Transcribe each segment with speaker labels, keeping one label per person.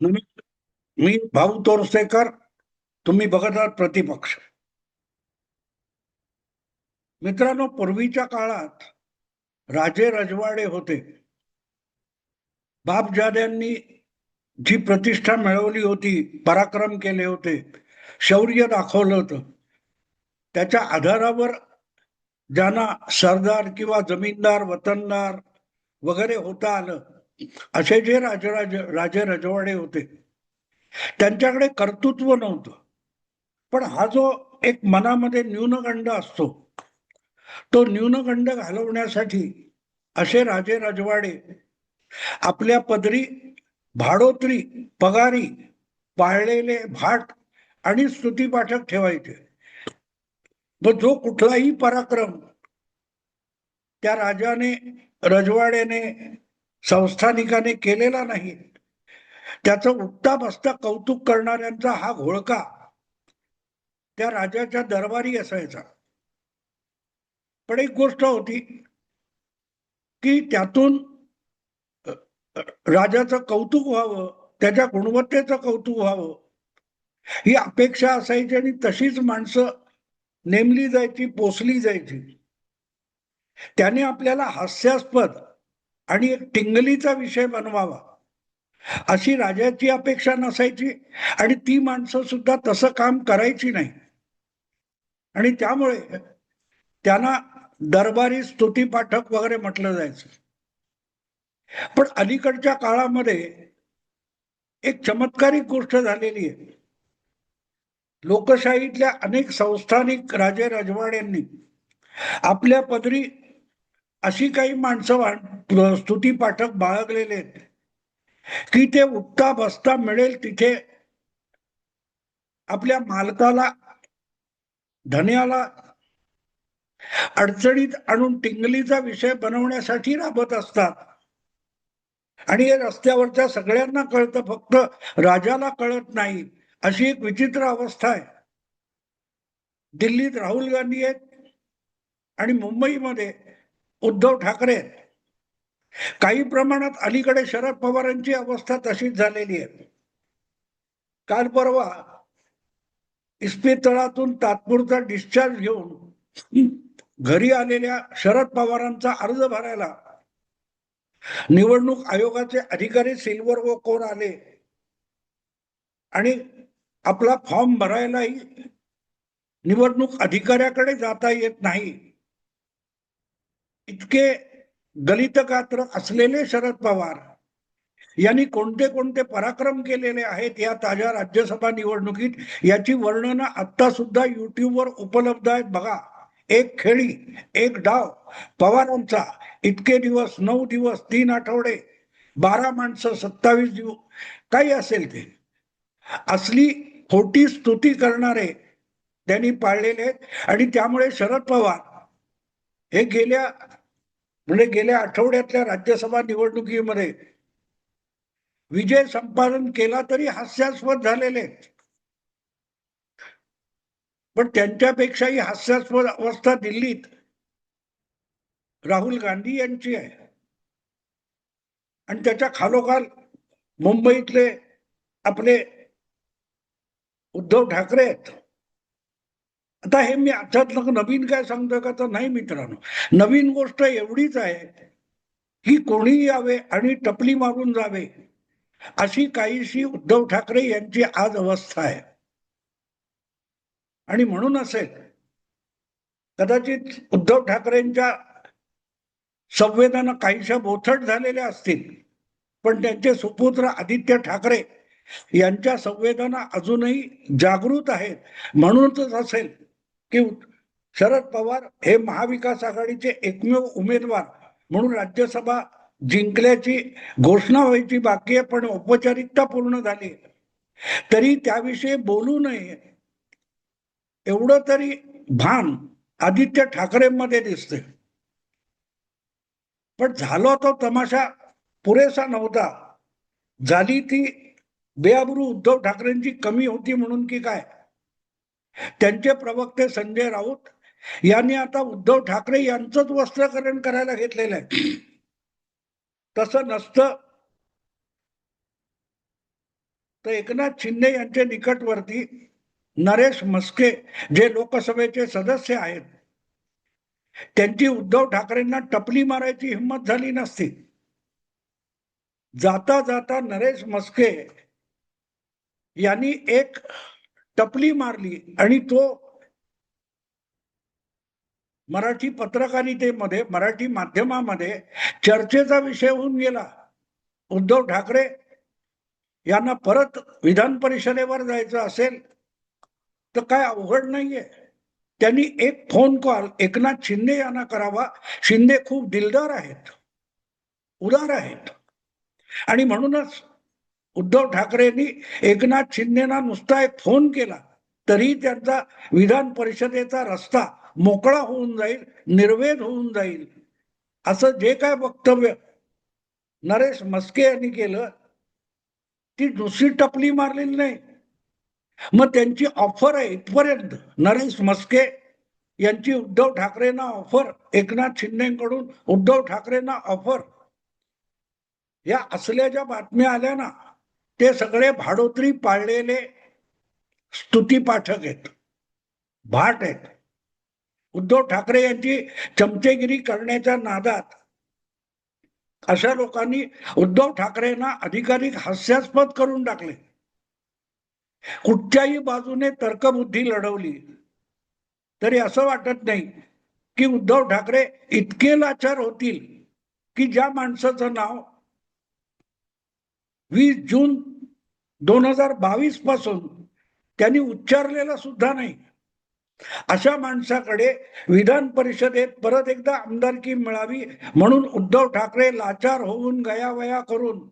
Speaker 1: नमस्कार. मी भाऊ तोरसेकर. तुम्ही बघत आहात प्रतिपक्ष. मित्रांनो, पूर्वीच्या काळात राजे रजवाडे होते. बापजाद्यांनी जी प्रतिष्ठा मिळवली होती, पराक्रम केले होते, शौर्य दाखवलं होतं, त्याच्या आधारावर ज्यांना सरदार किंवा जमीनदार वतनदार वगैरे होता आलं, असे जे राजे रजवाडे होते, त्यांच्याकडे कर्तृत्व नव्हतं. पण हा जो एक मनामध्ये न्यूनगंड असतो, तो न्यूनगंड घालवण्यासाठी असे राजे रजवाडे आपल्या पदरी भाडोत्री, पगारी पाळलेले भाट आणि स्तुतीपाठक ठेवायचे. व जो कुठलाही पराक्रम त्या राजाने, रजवाड्याने, संस्थानिकाने केलेला नाही, त्याचं उठता बसता कौतुक करणाऱ्यांचा हा घोळका त्या राजाच्या दरबारी असायचा. पण एक गोष्ट होती की त्यातून राजाचं कौतुक व्हावं, त्याच्या गुणवत्तेचं कौतुक व्हावं, ही अपेक्षा असायची आणि तशीच माणसं नेमली जायची, पोसली जायची. त्याने आपल्याला हास्यास्पद आणि एक टिंगलीचा विषय बनवावा अशी राजाची अपेक्षा नसायची, आणि ती माणसं सुद्धा तसं काम करायची नाही. आणि त्यामुळे त्यांना दरबारी स्तुतीपाठक वगैरे म्हटलं जायचं. पण अलीकडच्या काळामध्ये एक चमत्कारिक गोष्ट झालेली आहे. लोकशाहीतल्या अनेक संस्थानिक राजे रजवाड्यांनी आपल्या पदरी अशी काही माणसं स्तुतीपाठक बाळगलेले आहेत की ते उठता बसता मिळेल तिथे आपल्या मालकाला, धन्याला अडचणीत आणून टिंगलीचा विषय बनवण्यासाठी राबत असतात. आणि हे रस्त्यावरच्या सगळ्यांना कळतं, फक्त राजाला कळत नाही, अशी एक विचित्र अवस्था आहे. दिल्लीत राहुल गांधी आहेत आणि मुंबईमध्ये उद्धव ठाकरे आहेत. काही प्रमाणात अलीकडे शरद पवारांची अवस्था तशीच झालेली आहे. काल परवा इस्पितळातून तात्पुरता डिस्चार्ज घेऊन घरी आलेल्या शरद पवारांचा अर्ज भरायला निवडणूक आयोगाचे अधिकारी सिल्वर व कोण आले आणि आपला फॉर्म भरायलाही निवडणूक अधिकाऱ्याकडे जाता येत नाही. इतके गलित गात्र असलेले शरद पवार यांनी कोणते कोणते पराक्रम केलेले आहेत या ताज्या राज्यसभा निवडणुकीत, याची वर्णनं आता सुद्धा युट्यूबवर उपलब्ध आहेत. बघा, एक खेळी, एक डाव पवारांचा, इतके दिवस, 9 दिवस, 3 आठवडे, 12 माणसं, 27 दिवस, काही असेल ते, असली खोटी स्तुती करणारे त्यांनी पाळलेले आहेत. आणि त्यामुळे शरद पवार हे गेल्या आठवड्यातल्या राज्यसभा निवडणुकीमध्ये विजय संपादन केला तरी हास्यास्पद झालेले, पण त्यांच्यापेक्षाही हास्यास्पद अवस्था दिल्लीत राहुल गांधी यांची आहे. आणि त्याच्या खालोखाल मुंबईतले आपले उद्धव ठाकरे आहेत. आता हे मी अचानक नवीन काय सांगतोय का तर नाही मित्रांनो, नवीन गोष्ट एवढीच आहे की कोणी यावे आणि टपली मारून जावे, अशी काहीशी उद्धव ठाकरे यांची आज अवस्था आहे. आणि म्हणून असेल कदाचित उद्धव ठाकरेंच्या संवेदना काहीशा बोथट झालेल्या असतील, पण त्यांचे सुपुत्र आदित्य ठाकरे यांच्या संवेदना अजूनही जागृत आहेत. म्हणूनच असेल की शरद पवार हे महाविकास आघाडीचे एकमेव उमेदवार म्हणून राज्यसभा जिंकल्याची घोषणा व्हायची बाकी आहे, पण औपचारिकता पूर्ण झाली तरी त्याविषयी बोलू नये एवढं तरी भान आदित्य ठाकरेंमध्ये दिसते. पण झाला तो तमाशा पुरेसा नव्हता. झाली ती बेअब्रू उद्धव ठाकरेंची कमी होती म्हणून की काय? त्यांचे प्रवक्ते संजय राऊत यांनी आता उद्धव ठाकरे यांचंच वस्त्रकरण करायला घेतलेलं आहे. तसं नसतं. तर एकनाथ शिंदे यांचे निकटवर्ती नरेश म्हस्के जे लोकसभेचे सदस्य आहेत, त्यांची उद्धव ठाकरेंना टपली मारायची हिंमत झाली नसती. जाता जाता नरेश म्हस्के यांनी एक टपली मारली आणि तो मराठी पत्रकारितेमध्ये, मराठी माध्यमामध्ये चर्चेचा विषय होऊन गेला. उद्धव ठाकरे यांना परत विधान परिषदेवर जायचं असेल तर काय अवघड नाहीये. त्यांनी एक फोन कॉल एकनाथ शिंदे यांना करावा. शिंदे खूप दिलदार आहेत, उदार आहेत, आणि म्हणूनच उद्धव ठाकरेंनी एकनाथ शिंदेना नुसता एक फोन केला तरी त्यांचा विधान परिषदेचा रस्ता मोकळा होऊन जाईल, निर्वेद होऊन जाईल. असं जे काय वक्तव्य नरेश म्हस्के यांनी केलं, ती दुसरी टपली मारलेली नाही. मग त्यांची ऑफर आहे इथपर्यंत. नरेश म्हस्के यांची उद्धव ठाकरेंना ऑफर, एकनाथ शिंदेकडून उद्धव ठाकरेंना ऑफर, या असल्याच्या बातम्या आल्या ना, ते सगळे भाडोत्री पाळलेले स्तुती पाठक आहेत, भाट आहेत. उद्धव ठाकरे यांची चमचेगिरी करण्याच्या नादात अशा लोकांनी उद्धव ठाकरेंना अधिकाधिक हास्यास्पद करून टाकले. कुठच्याही बाजूने तर्कबुद्धी लढवली तरी असं वाटत नाही की उद्धव ठाकरे इतके लाचार होतील की ज्या माणसाचं नाव 20 जून 2022 पासून त्यांनी उच्चारलेलं सुद्धा नाही, अशा माणसाकडे विधान परिषदेत परत एकदा आमदारकी मिळावी म्हणून उद्धव ठाकरे लाचार होऊन गयावया करून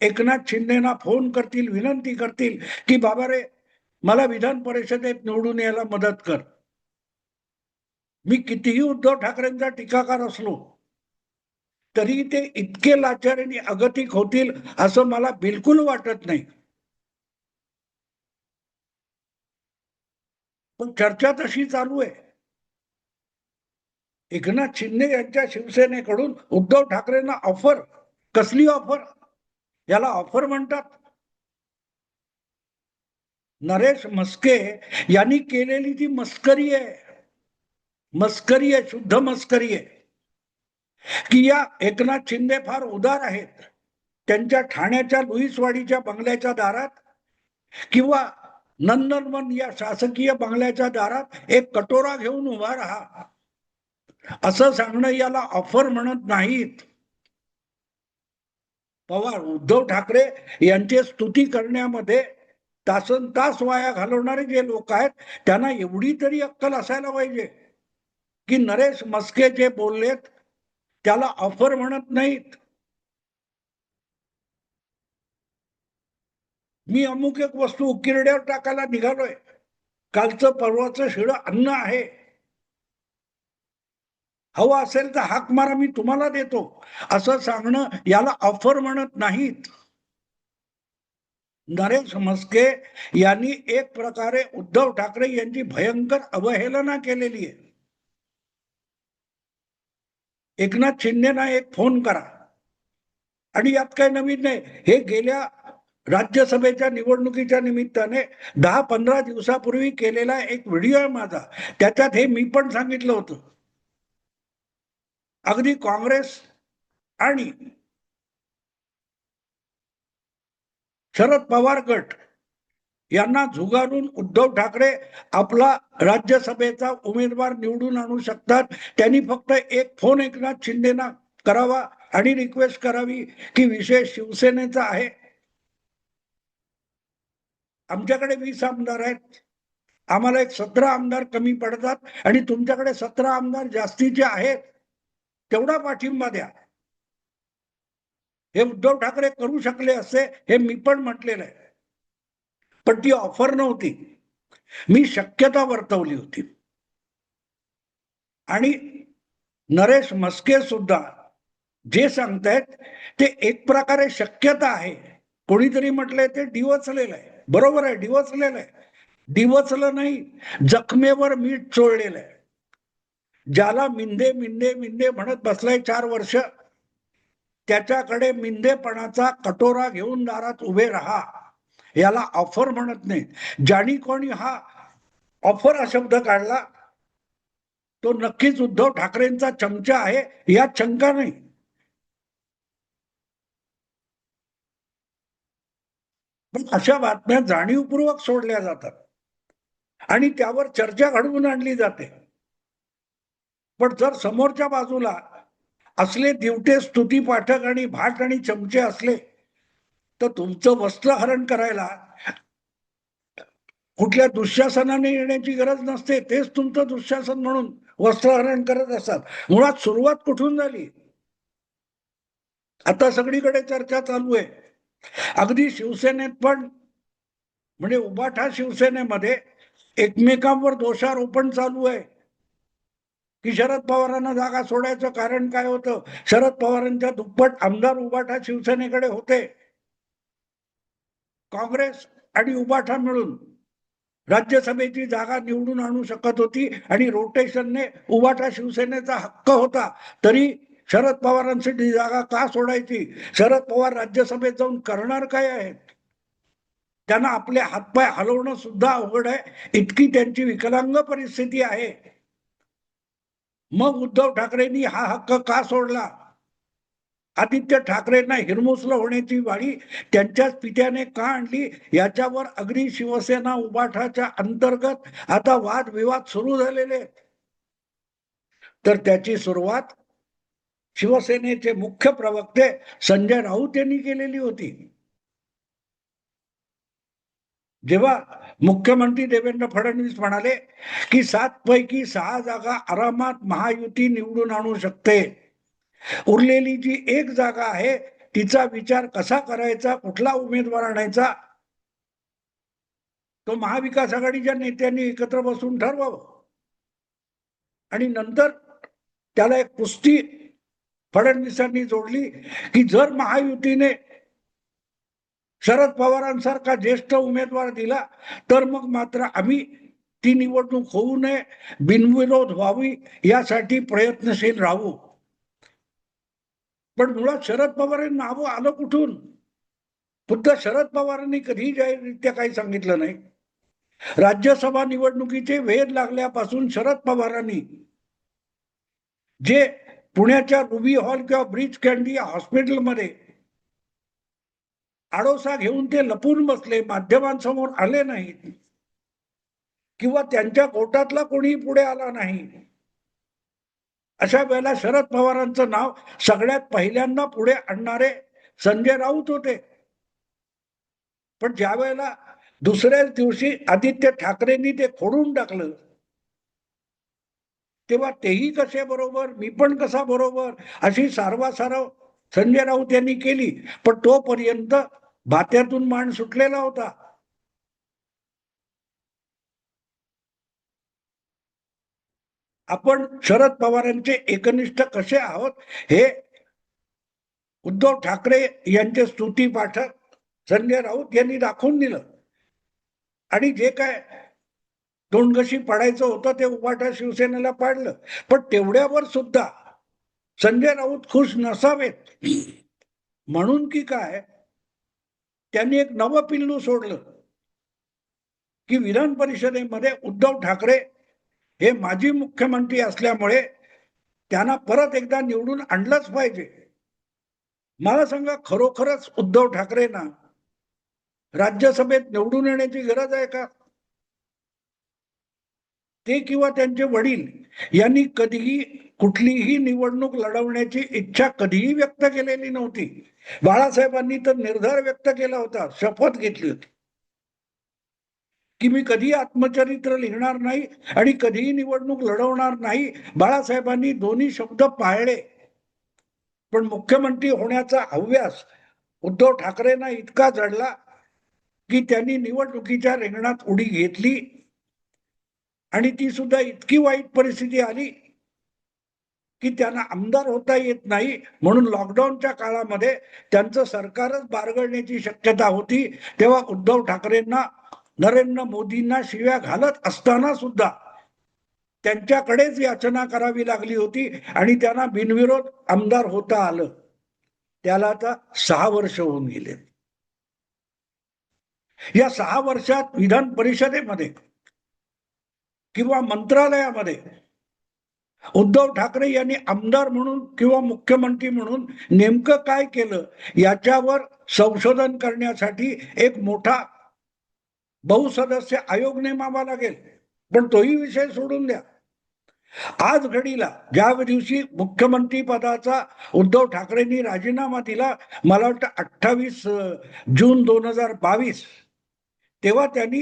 Speaker 1: एकनाथ शिंदेना फोन करतील, विनंती करतील की बाबा रे, मला विधान परिषदेत निवडून यायला मदत कर. मी कितीही उद्धव ठाकरेंचा टीकाकार असलो तरी ते इतके लाचार आणि अगतिक होतील असं मला बिलकुल वाटत नाही. पण चर्चा तशी चालू आहे. एकनाथ शिंदे यांच्या शिवसेनेकडून उद्धव ठाकरेंना ऑफर. कसली ऑफर? याला ऑफर म्हणतात. नरेश म्हस्के यांनी केलेली ती मस्करी आहे, मस्करी आहे, शुद्ध मस्करी आहे की या एकनाथ शिंदे फार उदार आहेत. त्यांच्या ठाण्याच्या लुईसवाडीच्या बंगल्याच्या दारात किंवा नंदनवन या शासकीय बंगल्याच्या दारात एक कटोरा घेऊन उभा राहा असं सांगणं याला ऑफर म्हणत नाहीत. पवार, उद्धव ठाकरे यांची स्तुती करण्यामध्ये तासन तास वाया घालवणारे जे लोक आहेत त्यांना एवढी तरी अक्कल असायला पाहिजे की नरेश म्हस्के जे बोललेत त्याला ऑफर म्हणत नाहीत. मी अमुक एक वस्तू उकिरड्यावर टाकायला निघालोय, कालचं परवाचं शिळं अन्न आहे, हवं असेल तर हाक मारा, मी तुम्हाला देतो, असं सांगणं याला ऑफर म्हणत नाहीत. नरेश म्हस्के यांनी एक प्रकारे उद्धव ठाकरे यांची भयंकर अवहेलना केलेली आहे. एकनाथ शिंदेना एक फोन करा, आणि यात काही नवीन नाही. हे गेल्या राज्यसभेच्या निवडणुकीच्या निमित्ताने 10-15 दिवसापूर्वी केलेला एक व्हिडिओ आहे माझा. त्याच्यात हे मी पण सांगितलं होतं. अगदी काँग्रेस आणि शरद पवार गट यांना झुगारून उद्धव ठाकरे आपला राज्यसभेचा उमेदवार निवडून आणू शकतात. त्यांनी फक्त एक फोन एकनाथ शिंदेना करावा आणि रिक्वेस्ट करावी की विषय शिवसेनेचा आहे, आमच्याकडे 20 आमदार आहेत, आम्हाला एक 17 आमदार कमी पडतात आणि तुमच्याकडे 17 आमदार जास्तीचे आहेत, तेवढा पाठिंबा द्या. हे उद्धव ठाकरे करू शकले असते, हे मी पण म्हटलेलं आहे. पण ती ऑफर नव्हती, मी शक्यता वर्तवली होती. आणि नरेश म्हस्के सुद्धा जे सांगतायत ते एक प्रकारे शक्यता आहे. कोणीतरी म्हटलंय ते डिवचलेलं आहे. बरोबर आहे, डिवचलेलं आहे. डिवचलं नाही, जखमेवर मीठ चोळलेलं आहे. ज्याला मिंदे मिंदे मिंदे म्हणत बसलाय 4 वर्ष, त्याच्याकडे मिंदेपणाचा कटोरा घेऊन दारात उभे राहा. याला ऑफर म्हणत नाही. ज्यानी कोणी हा ऑफर हा शब्द काढला तो नक्कीच उद्धव ठाकरेंचा चमचा आहे यात शंका नाही. पण अशा बातम्या जाणीवपूर्वक सोडल्या जातात आणि त्यावर चर्चा घडवून आणली जाते. पण जर समोरच्या बाजूला असले दिवटे स्तुती पाठक आणि भाट आणि चमचे असले तर तुमचं वस्त्रहरण करायला कुठल्या दुःशासनाने येण्याची गरज नसते. तेच तुमचं दुःशासन म्हणून वस्त्रहरण करत असतात. मुळात सुरुवात कुठून झाली आता सगळीकडे चर्चा चालू आहे. अगदी शिवसेनेत पण म्हणजे उबाठा शिवसेनेमध्ये एकमेकांवर दोषारोपण चालू आहे की शरद पवारांना जागा सोडायचं कारण काय होतं. शरद पवारांच्या दुप्पट आमदार उबाठा शिवसेनेकडे होते. काँग्रेस आणि उबाठा मिळून राज्यसभेची जागा निवडून आणू शकत होती आणि रोटेशनने उबाठा शिवसेनेचा हक्क होता. तरी शरद पवारांसाठी जागा का सोडायची. शरद पवार राज्यसभेत जाऊन करणार काय आहेत. त्यांना आपले हातपाय हलवणं सुद्धा अवघड आहे इतकी त्यांची विकलांग परिस्थिती आहे. मग उद्धव ठाकरेंनी हा हक्क का सोडला. आदित्य ठाकरेंना हिरमुसलं होण्याची वाडी त्यांच्याच पित्याने का आणली याच्यावर अगदी शिवसेना उबाठाच्या अंतर्गत आता वादविवाद सुरू झालेले. तर त्याची सुरुवात शिवसेनेचे मुख्य प्रवक्ते संजय राऊत यांनी केलेली होती. जेव्हा मुख्यमंत्री देवेंद्र फडणवीस म्हणाले की 7 पैकी 6 जागा आरामात महायुती निवडून आणू शकते. उरलेली जी एक जागा आहे तिचा विचार कसा करायचा, कुठला उमेदवार आणायचा तो महाविकास आघाडीच्या नेत्यांनी एकत्र बसून ठरवावं. आणि नंतर त्याला एक पुस्ती फडणवीसांनी जोडली की जर महायुतीने शरद पवारांसारखा ज्येष्ठ उमेदवार दिला तर मग मात्र आम्ही ती निवडणूक होऊ नये, बिनविरोध व्हावी यासाठी प्रयत्नशील राहू. पण मुळात शरद पवारांनी नावं आलं कुठून. खुद्द शरद पवारांनी कधीही जाहीररित्या काही सांगितलं नाही. राज्यसभा निवडणुकीचे वेध लागल्यापासून शरद पवारांनी जे पुण्याच्या रुबी हॉल किंवा ब्रिज कॅन्डी हॉस्पिटलमध्ये आडोसा घेऊन ते लपून बसले, माध्यमांसमोर आले नाहीत किंवा त्यांच्या कोर्टातला कोणी पुढे आला नाही. अशा वेळेला शरद पवारांचं नाव सगळ्यात पहिल्यांदा पुढे आणणारे संजय राऊत होते. पण ज्या वेळेला दुसऱ्याच दिवशी आदित्य ठाकरेंनी ते खोडून टाकलं तेव्हा तेही कसे बरोबर, मी पण कसा बरोबर अशी सारवासारव संजय राऊत यांनी केली. पण तोपर्यंत भात्यातून मान सुटलेला होता. आपण शरद पवारांचे एकनिष्ठ कसे आहोत हे उद्धव ठाकरे यांचे स्तुती पाठक संजय राऊत यांनी दाखवून दिलं. आणि जे काय तोंडघशी पाडायचं होतं ते उबाठा शिवसेनेला पाडलं. पण तेवढ्यावर सुद्धा संजय राऊत खुश नसावेत म्हणून की काय त्यांनी एक नवं पिल्लू सोडलं की विधान परिषदेमध्ये उद्धव ठाकरे हे माजी मुख्यमंत्री असल्यामुळे त्यांना परत एकदा निवडून आणलंच पाहिजे. मला सांगा खरोखरच उद्धव ठाकरेंना राज्यसभेत निवडून येण्याची गरज आहे का. ते किंवा त्यांचे वडील यांनी कधीही कुठलीही निवडणूक लढवण्याची इच्छा कधीही व्यक्त केलेली नव्हती. बाळासाहेबांनी तर निर्धार व्यक्त केला होता, शपथ घेतली होती की मी कधी आत्मचरित्र लिहिणार नाही आणि कधीही निवडणूक लढवणार नाही. बाळासाहेबांनी दोन्ही शब्द पाळले. पण मुख्यमंत्री होण्याचा हव्यास उद्धव ठाकरेंना इतका जडला की त्यांनी निवडणुकीच्या रिंगणात उडी घेतली आणि ती सुद्धा इतकी वाईट परिस्थिती आली की त्यांना आमदार होता येत नाही. म्हणून लॉकडाऊनच्या काळामध्ये त्यांचं सरकारच बारगळण्याची शक्यता होती. तेव्हा उद्धव ठाकरेंना नरेंद्र मोदींना शिव्या घालत असताना सुद्धा त्यांच्याकडेच याचना करावी लागली होती आणि त्यांना बिनविरोध आमदार होता आलं. त्याला आता 6 वर्ष होऊन गेले. या 6 वर्षात विधान परिषदेमध्ये किंवा मंत्रालयामध्ये उद्धव ठाकरे यांनी आमदार म्हणून किंवा मुख्यमंत्री म्हणून नेमकं काय केलं याच्यावर संशोधन करण्यासाठी एक मोठा बहुसदस्य आयोग नेमावा लागेल. पण तोही विषय सोडून द्या. आज घडीला ज्या दिवशी मुख्यमंत्री पदाचा उद्धव ठाकरेंनी राजीनामा दिला, मला वाटतं 28 जून 2022, तेव्हा त्यांनी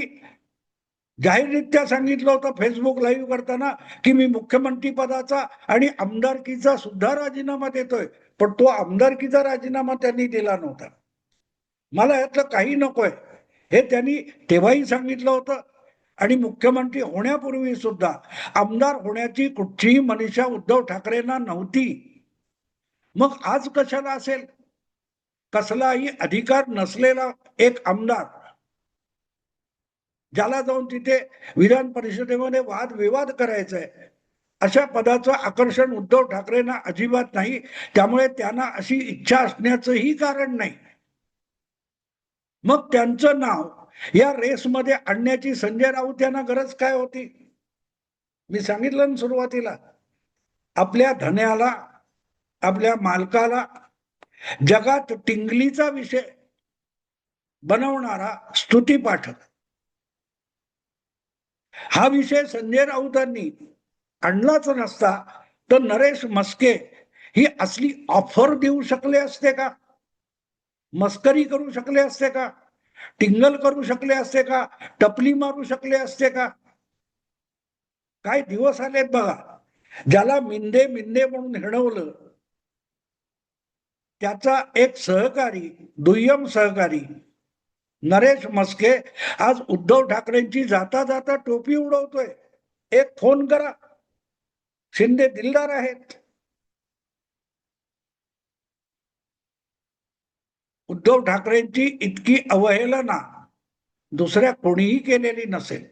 Speaker 1: जाहीररित्या सांगितलं होतं फेसबुक लाईव्ह करताना की मी मुख्यमंत्री पदाचा आणि आमदारकीचा सुद्धा राजीनामा देतोय. पण तो आमदारकीचा राजीनामा त्यांनी दिला नव्हता. मला यातलं काही नकोय हे त्यांनी तेव्हाही सांगितलं होतं आणि मुख्यमंत्री होण्यापूर्वी सुद्धा आमदार होण्याची कुठचीही मनीषा उद्धव ठाकरेंना नव्हती. मग आज कशाला असेल? कसलाही अधिकार नसलेला एक आमदार ज्याला जाऊन तिथे विधान परिषदेमध्ये वादविवाद करायचा आहे, अशा पदाचं आकर्षण उद्धव ठाकरेंना अजिबात नाही. त्यामुळे त्यांना अशी इच्छा असण्याचंही कारण नाही. मग त्यांचं नाव या रेसमध्ये आणण्याची संजय राऊत यांना गरज काय होती? मी सांगितलं ना सुरुवातीला, आपल्या धन्याला, आपल्या मालकाला जगात टिंगलीचा विषय बनवणारा स्तुतीपाठक, हा विषय संजय राऊतांनी आणलाच नसता तर नरेश म्हस्के ही असली ऑफर देऊ शकले असते का? मस्करी करू शकले असते का? टिंगल करू शकले असते का? टपली मारू शकले असते का? काय दिवस आलेत बघा. ज्याला मिंदे मिंदे म्हणून हिणवलं त्याचा एक सहकारी, दुय्यम सहकारी नरेश म्हस्के आज उद्धव ठाकरेंची जाता जाता टोपी उडवतोय. एक फोन करा, शिंदे दिलदार आहेत. उद्धव ठाकरेंची इतकी अवहेलना दुसऱ्या कोणीही केलेली नसेल.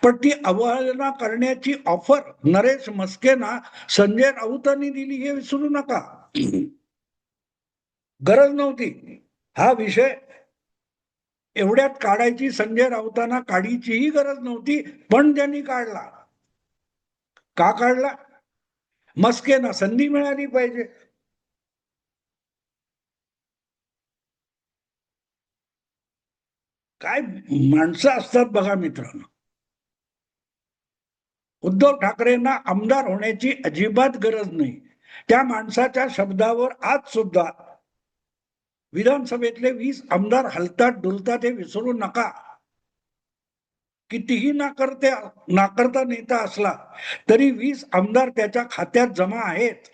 Speaker 1: पण ती अवहेलना करण्याची ऑफर नरेश म्हस्केंना संजय राऊतांनी दिली हे विसरू नका. गरज नव्हती. हा विषय एवढ्यात काढायची संजय राऊतांना काढीचीही गरज नव्हती, पण त्यांनी काढला. का काढला? म्हस्केंना संधी मिळाली पाहिजे. काय माणसं असतात बघा मित्रांनो. उद्धव ठाकरेंना आमदार होण्याची अजिबात गरज नाही. त्या माणसाच्या शब्दावर आज सुद्धा विधानसभेतले 20 आमदार हलतात डुलतात हे विसरू नका. कितीही नाकरता नेता असला तरी 20 आमदार त्याच्या खात्यात जमा आहेत.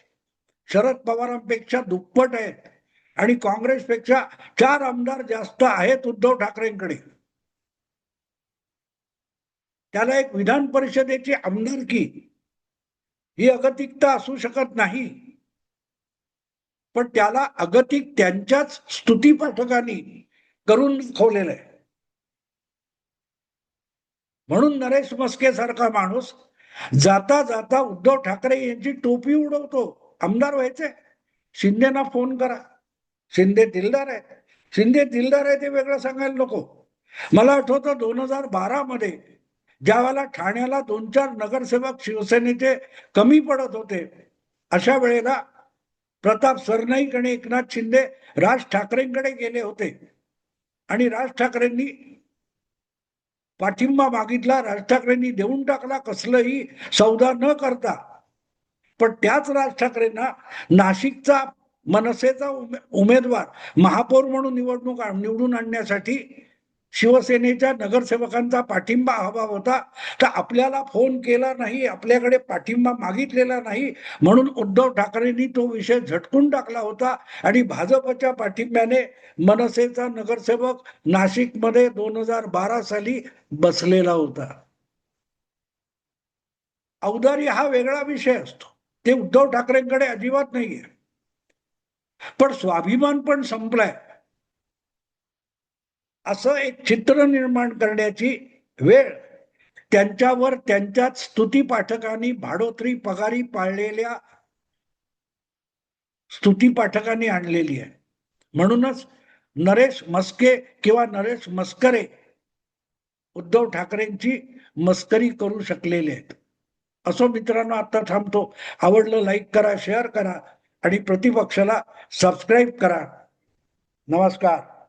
Speaker 1: शरद पवारांपेक्षा दुप्पट आहेत आणि काँग्रेसपेक्षा 4 आमदार जास्त आहेत उद्धव ठाकरेंकडे. त्याला एक विधान परिषदेची आमदारकी ही अगतिकता असू शकत नाही. पण त्याला अगतिक त्यांच्याच स्तुतीपाठकांनी करून दाखवलेलं आहे. म्हणून नरेश म्हस्के सारखा माणूस जाता जाता उद्धव ठाकरे यांची टोपी उडवतो. आमदार व्हायचे, शिंदेना फोन करा, शिंदे दिलदार आहे. शिंदे दिलदार आहे ते वेगळं सांगायला नको. मला आठवतं 2012 मध्ये ज्यावेळेला ठाण्याला 2-4 नगरसेवक शिवसेनेचे कमी पडत होते, अशा वेळेला प्रताप सरनाईक आणि एकनाथ शिंदे राज ठाकरेंकडे गेले होते आणि राज ठाकरेंनी पाठिंबा मागितला. राज ठाकरेंनी देऊन टाकला कसलंही सौदा न करता. पण त्याच राज ठाकरेंना नाशिकचा मनसेचा उमेदवार महापौर म्हणून निवडून आणण्यासाठी शिवसेनेच्या नगरसेवकांचा पाठिंबा हवा होता. तर आपल्याला फोन केला नाही, आपल्याकडे पाठिंबा मागितलेला नाही, म्हणून उद्धव ठाकरेंनी तो विषय झटकून टाकला होता आणि भाजपच्या पाठिंब्याने मनसेचा नगरसेवक नाशिकमध्ये 2012 साली बसलेला होता. औदार्य हा वेगळा विषय असतो, ते उद्धव ठाकरेंकडे अजिबात नाहीये. पण स्वाभिमान पण संपलाय असं एक चित्र निर्माण करण्याची वेळ त्यांच्यावर त्यांच्याच स्तुती पाठकांनी, भाडोत्री पगारी पाळलेल्या स्तुती पाठकांनी आणलेली आहे. म्हणूनच नरेश म्हस्के किंवा नरेश मस्करे उद्धव ठाकरेंची मस्करी करू शकलेले आहेत. असो मित्रांनो, आता थांबतो. आवडलं लाईक करा, शेअर करा आणि प्रतिपक्षाला सबस्क्राईब करा. नमस्कार.